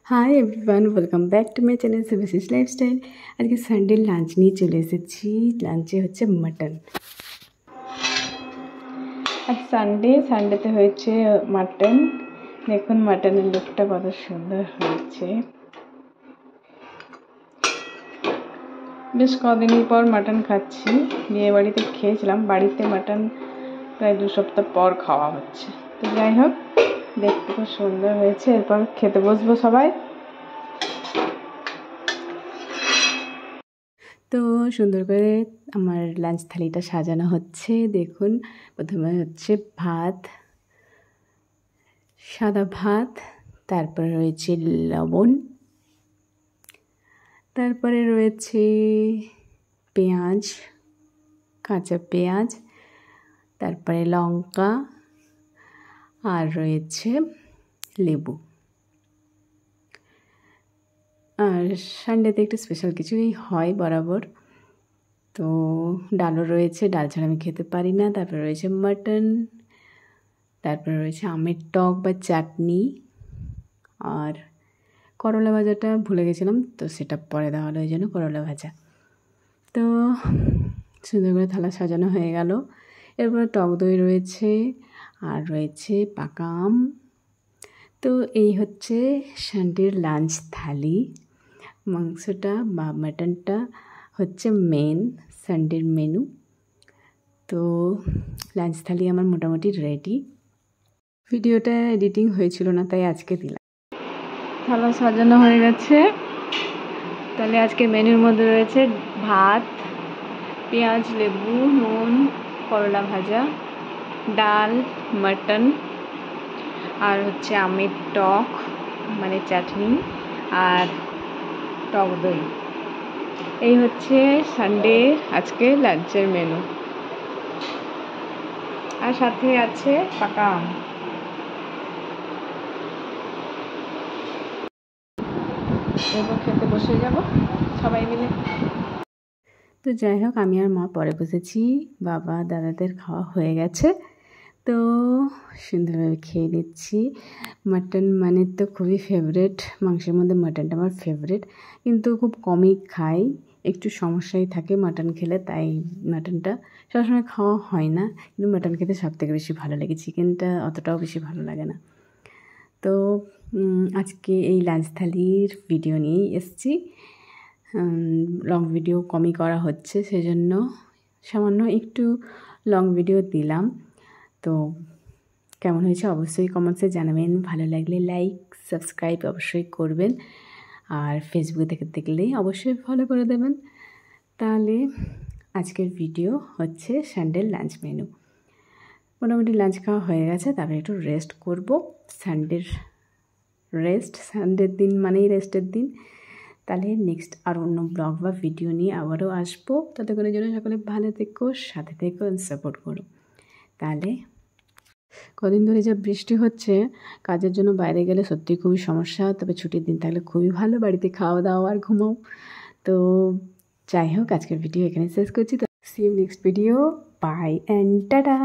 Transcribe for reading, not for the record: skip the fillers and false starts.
High everyone, welcome back to my channel Shubhashis lifestyle. আজকে Sunday lunch নিয়ে চলে এসেছি। লাঞ্চে হচ্ছে মাটন। আজ সানডেতে হয়েছে মাটন। দেখুন মাটনের লুকটা কত সুন্দর হয়েছে। বেশ কদিনই পর মাটন খাচ্ছি। বিয়ে বাড়িতে খেয়েছিলাম, বাড়িতে মাটন প্রায় 2 সপ্তাহ পর খাওয়া হচ্ছে। তো যাই হোক, দেখতে খুব সুন্দর হয়েছে। এরপর খেতে বসবো সবাই। তো সুন্দর করে আমার লাঞ্চ থালিটা সাজানো হচ্ছে। দেখুন, প্রথমে হচ্ছে ভাত, সাদা ভাত, তারপরে রয়েছে লবণ, তারপরে রয়েছে পেঁয়াজ, কাঁচা পেঁয়াজ, তারপরে লঙ্কা, আর রয়েছে লেবু। আর সানডেতে একটু স্পেশাল কিছুই হয় বরাবর। তো ডালও রয়েছে, ডাল ছাড়া আমি খেতে পারি না। তারপরে রয়েছে মাটন, তারপরে রয়েছে আমের টক বা চাটনি, আর করলা ভাজাটা ভুলে গেছিলাম, তো সেটা পরে দেওয়া হলো, ওই জন্য করলা ভাজা। তো সুন্দর করে থালা সাজানো হয়ে গেল। এরপর টক দই রয়েছে, আর রয়েছে পাকা আম। তো এই হচ্ছে সানডের লাঞ্চ থালি। মাংসটা বা মাটনটা হচ্ছে মেন সানডের মেনু। তো লাঞ্চ থালি আমার মোটামুটি রেডি। ভিডিওটা এডিটিং হয়েছিল না, তাই আজকে দিলাম। থালা সাজানো হয়ে গেছে। তাহলে আজকে মেনুর মধ্যে রয়েছে ভাত, পেঁয়াজ, লেবু, নুন, করলা ভাজা, ডাল, মাটন, আর হচ্ছে আমের টক মানে চাটনি, আর টক দই। এই হচ্ছে সানডে আজকে লাঞ্চের মেনু। আর সাথে আছে পাকা আম। এরপর খেতে বসে যাব সবাই মিলে। তো যাই হোক, আমি আর মা পরে বসেছি। বাবা দাদাদের খাওয়া হয়ে গেছে, তো সুন্দরভাবে খেয়ে নিচ্ছি। মাটন মানে তো খুবই ফেভারেট, মাংসের মধ্যে মাটনটা আমার ফেভারেট, কিন্তু খুব কমই খাই। একটু সমস্যাই থাকে মাটন খেলে, তাই মাটনটা সবসময় খাওয়া হয় না। কিন্তু মাটন খেতে সবথেকে বেশি ভালো লাগে, চিকেনটা অতটাও বেশি ভালো লাগে না। তো আজকে এই লাঞ্চ থালির ভিডিও নিয়েই এসেছি। লং ভিডিও কমই করা হচ্ছে, সেজন্য সামান্য একটু লং ভিডিও দিলাম। তো কেমন হয়েছে অবশ্যই কমেন্টসে জানাবেন। ভালো লাগলে লাইক সাবস্ক্রাইব অবশ্যই করবেন, আর ফেসবুক থেকে দেখলে অবশ্যই ফলো করে দেবেন। তাহলে আজকের ভিডিও হচ্ছে সানডের লাঞ্চ মেনু। মোটামুটি লাঞ্চ খাওয়া হয়ে গেছে, তারপরে একটু রেস্ট করব। সানডের দিন মানেই রেস্টের দিন। তাহলে নেক্সট আর অন্য ব্লগ বা ভিডিও নিয়ে আবারও আসবো। ততক্ষণের জন্য সকলে ভালো থেকো, সাথে থেকো, সাপোর্ট করো। তাহলে কদিন ধরে যা বৃষ্টি হচ্ছে, কাজের জন্য বাইরে গেলে সত্যিই খুবই সমস্যা। তবে ছুটির দিন থাকলে খুবই ভালো, বাড়িতে খাওয়া দাওয়া আর ঘুমাও। তো যাই হোক, আজকের ভিডিও এখানে শেষ করছি। তো see you next video. Bye and tata.